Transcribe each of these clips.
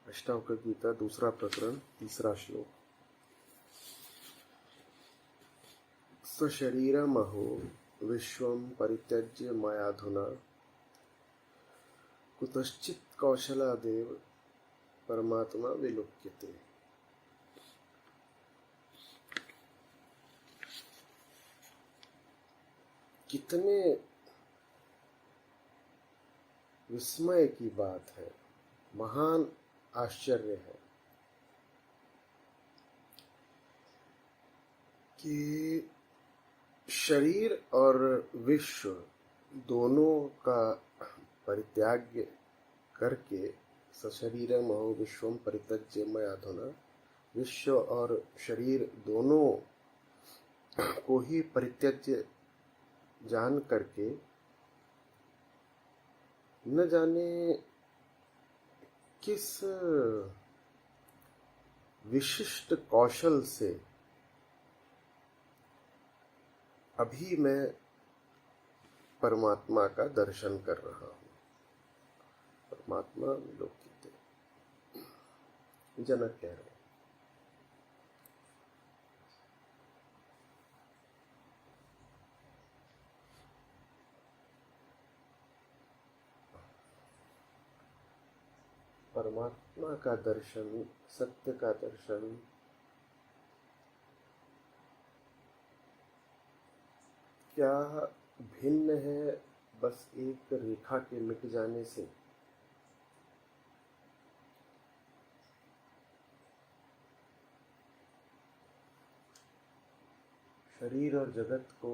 अष्टावक्र गीता दूसरा प्रकरण तीसरा श्लोक। सशरीरमहो विश्वं परित्यज्य मयाधुना कुतश्चित् कौशलादेव परमात्मा विलोक्यते। कितने विस्मय की बात है, महान आश्चर्य है कि शरीर और विश्व दोनों का परित्याग करके सशरीरम अहो विश्वम परित्यज्य मयाधुना, विश्व और शरीर दोनों को ही परित्यज्य जान करके न जाने किस विशिष्ट कौशल से अभी मैं परमात्मा का दर्शन कर रहा हूँ। परमात्मा विलोकित, जनक कह रहे हैं। परमात्मा का दर्शन, सत्य का दर्शन क्या भिन्न है बस एक रेखा के मिट जाने से? शरीर और जगत को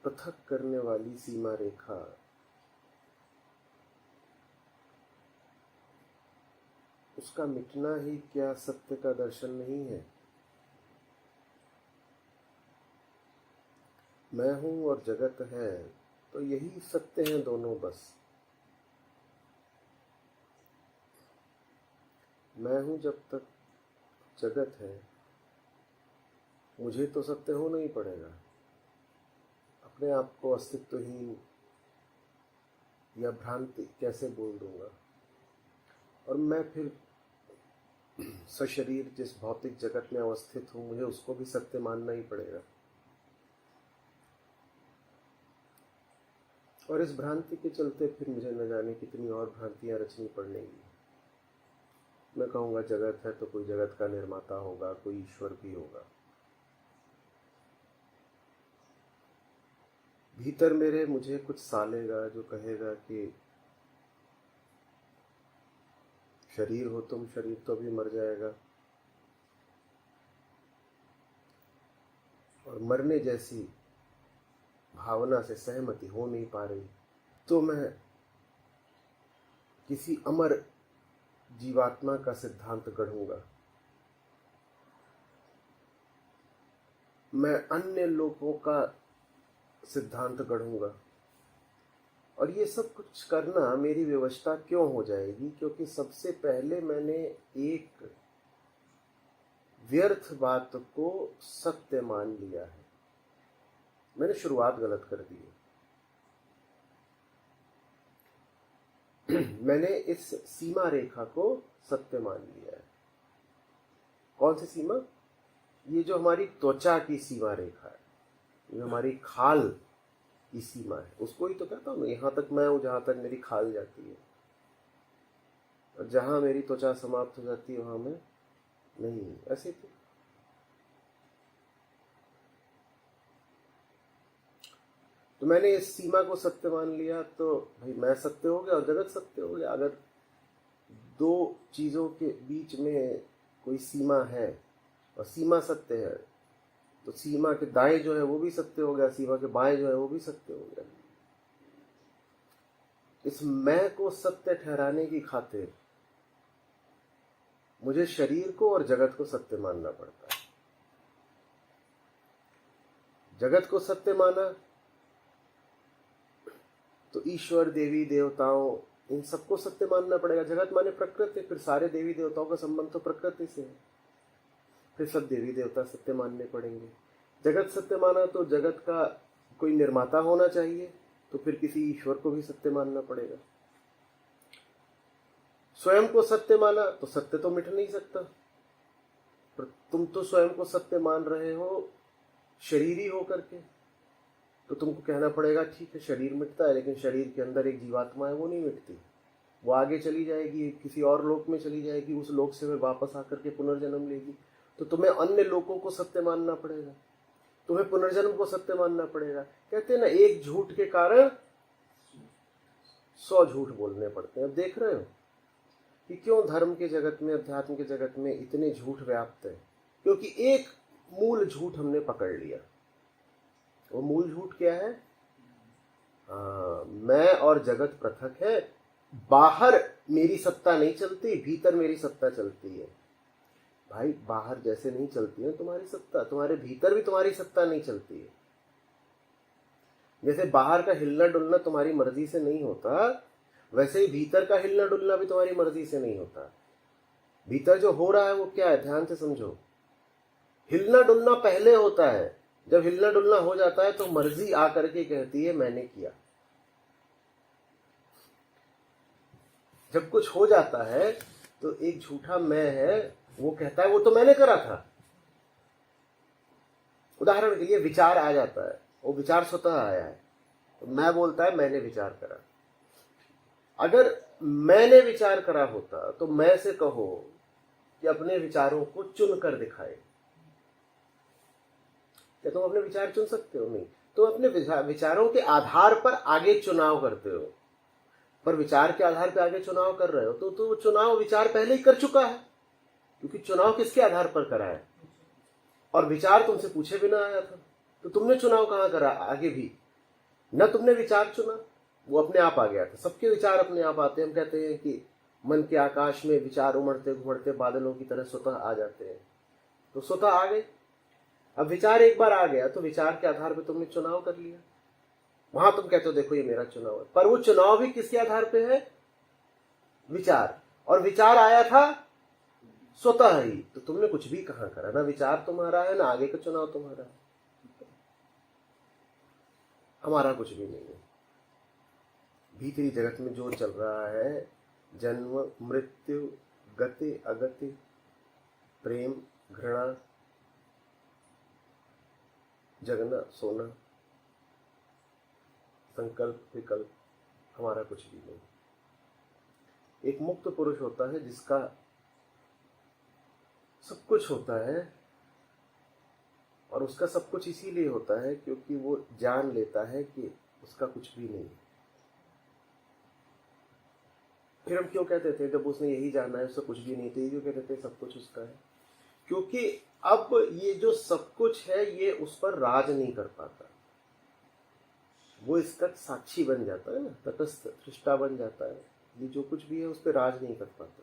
पृथक करने वाली सीमा रेखा उसका मिटना ही क्या सत्य का दर्शन नहीं है? मैं हूं और जगत है तो यही सत्य हैं दोनों। बस मैं हूं जब तक जगत है, मुझे तो सत्य होना ही पड़ेगा। अपने आप को अस्तित्वहीन या भ्रांति कैसे बोल दूंगा? और मैं फिर सशरीर जिस भौतिक जगत में अवस्थित हूं, मुझे उसको भी सत्य मानना ही पड़ेगा। और इस भ्रांति के चलते फिर मुझे न जाने कितनी और भ्रांतियां रचनी पड़ेंगी। मैं कहूँगा जगत है तो कोई जगत का निर्माता होगा, कोई ईश्वर भी होगा। भीतर मेरे मुझे कुछ सालेगा जो कहेगा कि शरीर हो तुम, शरीर तो भी मर जाएगा। और मरने जैसी भावना से सहमति हो नहीं पा रही तो मैं किसी अमर जीवात्मा का सिद्धांत गढ़ूंगा। मैं अन्य लोगों का सिद्धांत गढ़ूंगा। और ये सब कुछ करना मेरी व्यवस्था क्यों हो जाएगी? क्योंकि सबसे पहले मैंने एक व्यर्थ बात को सत्य मान लिया है। मैंने शुरुआत गलत कर दी है। मैंने इस सीमा रेखा को सत्य मान लिया है। कौन सी सीमा? ये जो हमारी त्वचा की सीमा रेखा है, ये हमारी खाल की सीमा है, उसको ही तो कहता हूँ। यहां तक मैं हूं जहां तक मेरी खाल जाती है, और जहां मेरी त्वचा समाप्त हो जाती है वहां मैं नहीं। ऐसे तो मैंने इस सीमा को सत्य मान लिया तो भाई मैं सत्य हो गया और जगत सत्य हो गया। अगर दो चीजों के बीच में कोई सीमा है और सीमा सत्य है तो सीमा के दाएं जो है वो भी सत्य हो गया, सीमा के बाएं जो है वो भी सत्य हो गया। इस मैं को सत्य ठहराने की खातिर मुझे शरीर को और जगत को सत्य मानना पड़ता है। जगत को सत्य माना तो ईश्वर, देवी देवताओं, इन सबको सत्य मानना पड़ेगा। जगत माने प्रकृति, फिर सारे देवी देवताओं का संबंध तो प्रकृति से है, फिर सब देवी देवता सत्य मानने पड़ेंगे। जगत सत्य माना तो जगत का कोई निर्माता होना चाहिए, तो फिर किसी ईश्वर को भी सत्य मानना पड़ेगा। स्वयं को सत्य माना तो सत्य तो मिट नहीं सकता, पर तुम तो स्वयं को सत्य मान रहे हो शरीर ही होकर के, तो तुमको कहना पड़ेगा ठीक है शरीर मिटता है, लेकिन शरीर के अंदर एक जीवात्मा है वो नहीं मिटती, वो आगे चली जाएगी, किसी और लोक में चली जाएगी, उस लोक से फिर वापस आकर के पुनर्जन्म लेगी। तो तुम्हें अन्य लोकों को सत्य मानना पड़ेगा, तुम्हें पुनर्जन्म को सत्य मानना पड़ेगा। कहते हैं ना, एक झूठ के कारण 100 झूठ बोलने पड़ते हैं। अब देख रहे हो कि क्यों धर्म के जगत में, अध्यात्म के जगत में इतने झूठ व्याप्त है, क्योंकि एक मूल झूठ हमने पकड़ लिया। वो मूल झूठ क्या है? मैं और जगत पृथक है, बाहर मेरी सत्ता नहीं चलती, भीतर मेरी सत्ता चलती है। भाई बाहर जैसे नहीं चलती है तुम्हारी सत्ता, तुम्हारे भीतर भी तुम्हारी सत्ता नहीं चलती है। जैसे बाहर का हिलना डुलना तुम्हारी मर्जी से नहीं होता, वैसे ही भीतर का हिलना डुलना भी तुम्हारी मर्जी से नहीं होता। भीतर जो हो रहा है वो क्या है, ध्यान से समझो। हिलना डुलना पहले होता है, जब हिलना डुलना हो जाता है तो मर्जी आकर के कहती है मैंने किया। जब कुछ हो जाता है तो एक झूठा मैं है, वो कहता है वो तो मैंने करा था। उदाहरण के लिए विचार आ जाता है, वो विचार स्वतः आया है, तो मैं बोलता है मैंने विचार करा। अगर मैंने विचार करा होता तो मैं से कहो कि अपने विचारों को चुन कर दिखाए। क्या तुम अपने विचार चुन सकते हो? नहीं। तुम अपने विचारों के आधार पर आगे चुनाव करते हो, पर विचार के आधार पर आगे चुनाव कर रहे हो तो चुनाव विचार पहले ही कर चुका है, क्योंकि चुनाव किसके आधार पर करा है? और विचार तुमसे पूछे बिना आया था, तो तुमने चुनाव कहां करा? आगे भी न तुमने विचार चुना, वो अपने आप आ गया था। सबके विचार अपने आप आते हैं। हम कहते हैं कि मन के आकाश में विचार उमड़ते घुमड़ते बादलों की तरह स्वतः आ जाते हैं, तो स्वतः आ गए। अब विचार एक बार आ गया तो विचार के आधार पर तुमने चुनाव कर लिया, वहां तुम कहते हो देखो ये मेरा चुनाव है, पर वो चुनाव भी किसके आधार पे है? विचार। और विचार आया था स्वतः ही, तो तुमने कुछ भी कहां करा? ना विचार तुम्हारा है, ना आगे का चुनाव तुम्हारा है, हमारा कुछ भी नहीं है। भीतरी जगत में जो चल रहा है, जन्म मृत्यु, गति अगति, प्रेम घृणा, जगना सोना, संकल्प विकल्प, हमारा कुछ भी नहीं। एक मुक्त पुरुष होता है जिसका सब कुछ होता है, और उसका सब कुछ इसीलिए होता है क्योंकि वो जान लेता है कि उसका कुछ भी नहीं। फिर हम क्यों कहते थे जब उसने यही जाना है उसका कुछ भी नहीं, तो ये क्यों कहते थे सब कुछ उसका है? क्योंकि अब ये जो सब कुछ है ये उस पर राज नहीं कर पाता, वो इसका साक्षी बन जाता है ना, तटस्थ दृष्टा बन जाता है। ये जो कुछ भी है उस पर राज नहीं कर पाता।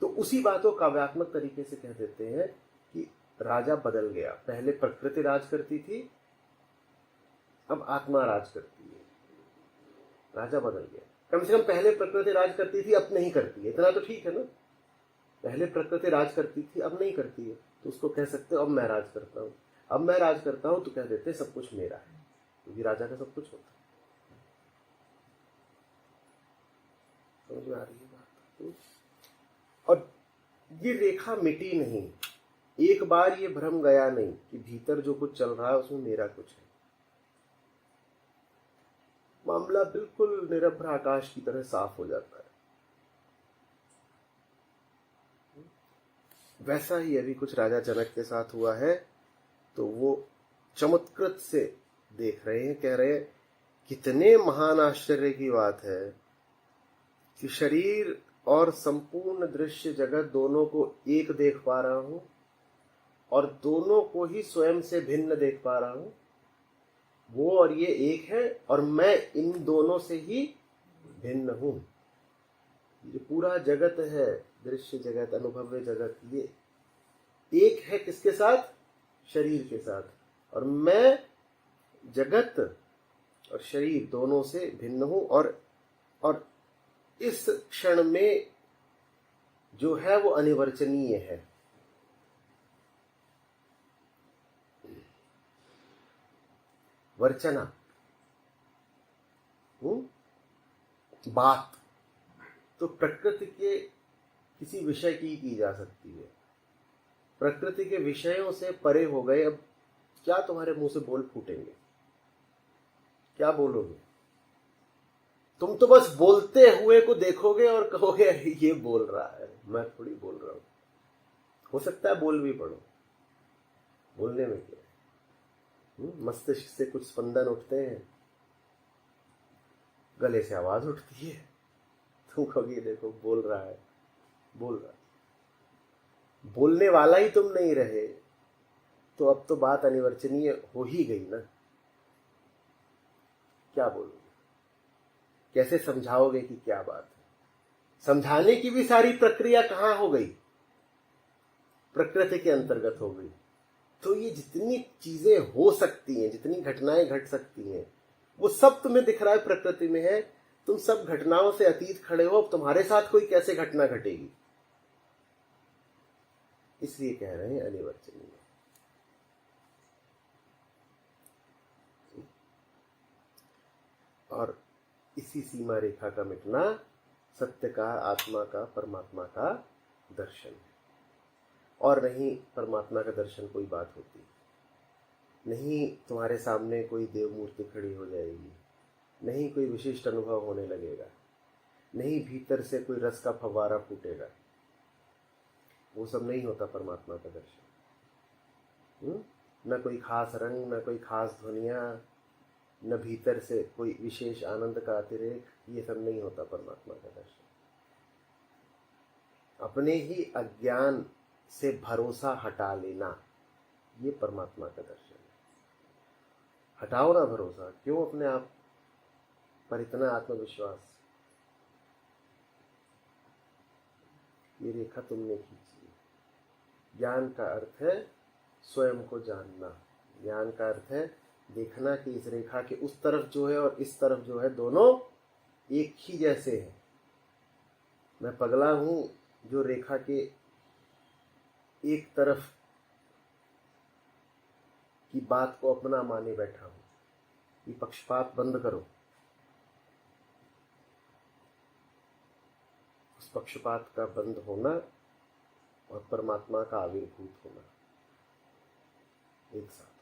तो उसी बात को काव्यात्मक तरीके से कह देते हैं कि राजा बदल गया। पहले प्रकृति राज करती थी, अब आत्मा राज करती है। राजा बदल गया। कम से कम पहले प्रकृति राज करती थी, अब नहीं करती है, इतना तो ठीक है ना। पहले प्रकृति राज करती थी, अब नहीं करती है, तो उसको कह सकते हो अब मैं राज करता हूं। अब मैं राज करता हूं तो कह देते सब कुछ मेरा है, क्योंकि राजा का सब कुछ होता है। समझ में आ रही है बात? और ये रेखा मिटी नहीं, एक बार ये भ्रम गया नहीं कि भीतर जो कुछ चल रहा है उसमें मेरा कुछ है। मामला बिल्कुल निरभ्र आकाश की तरह साफ हो जाता है। वैसा ही अभी कुछ राजा जनक के साथ हुआ है, तो वो चमत्कृत से देख रहे हैं, कह रहे हैं कितने महान आश्चर्य की बात है कि शरीर और संपूर्ण दृश्य जगत दोनों को एक देख पा रहा हूं, और दोनों को ही स्वयं से भिन्न देख पा रहा हूं। वो और ये एक है, और मैं इन दोनों से ही भिन्न हूं। ये पूरा जगत है, दृश्य जगत, अनुभव्य जगत, ये एक है किसके साथ? शरीर के साथ। और मैं जगत और शरीर दोनों से भिन्न हूं, और इस क्षण में जो है वो अनिवर्चनीय है। वर्चना बात, तो प्रकृति के किसी विषय की जा सकती है। प्रकृति के विषयों से परे हो गए, अब क्या तुम्हारे मुंह से बोल फूटेंगे? क्या बोलोगे? तुम तो बस बोलते हुए को देखोगे और कहोगे अरे ये बोल रहा है, मैं थोड़ी बोल रहा हूं। हो सकता है बोल भी पड़ो, बोलने में क्या है? मस्तिष्क से कुछ स्पंदन उठते हैं, गले से आवाज उठती है, तुम कहोगे देखो बोल रहा है, बोल रहा है। बोलने वाला ही तुम नहीं रहे तो अब तो बात अनिवर्चनीय हो ही गई ना। क्या बोलोगे? कैसे समझाओगे कि क्या बात है? समझाने की भी सारी प्रक्रिया कहां हो गई? प्रकृति के अंतर्गत हो गई। तो ये जितनी चीजें हो सकती हैं, जितनी घटनाएं घट सकती हैं, वो सब तुम्हें दिख रहा है प्रकृति में है। तुम सब घटनाओं से अतीत खड़े हो, अब तुम्हारे साथ कोई कैसे घटना घटेगी? इसलिए कह रहे हैं अनिवर्चनीय। और इसी सीमा रेखा का मिटना सत्य का, आत्मा का, परमात्मा का दर्शन है। और नहीं परमात्मा का दर्शन कोई बात होती, नहीं तुम्हारे सामने कोई देव मूर्ति खड़ी हो जाएगी, नहीं कोई विशिष्ट अनुभव होने लगेगा, नहीं भीतर से कोई रस का फव्वारा फूटेगा। वो सब नहीं होता परमात्मा का दर्शन। न कोई खास रंग, न कोई खास ध्वनियां, न भीतर से कोई विशेष आनंद का अतिरेक, ये सब नहीं होता परमात्मा का दर्शन। अपने ही अज्ञान से भरोसा हटा लेना, ये परमात्मा का दर्शन है। हटाओ ना भरोसा, क्यों अपने आप पर इतना आत्मविश्वास? ये रेखा तुमने खींची। ज्ञान का अर्थ है स्वयं को जानना। ज्ञान का अर्थ है देखना कि इस रेखा के उस तरफ जो है और इस तरफ जो है, दोनों एक ही जैसे हैं। मैं पगला हूं जो रेखा के एक तरफ की बात को अपना माने बैठा हूं। ये पक्षपात बंद करो, उस पक्षपात का बंद होना और परमात्मा का आविर्भूत होना एक साथ।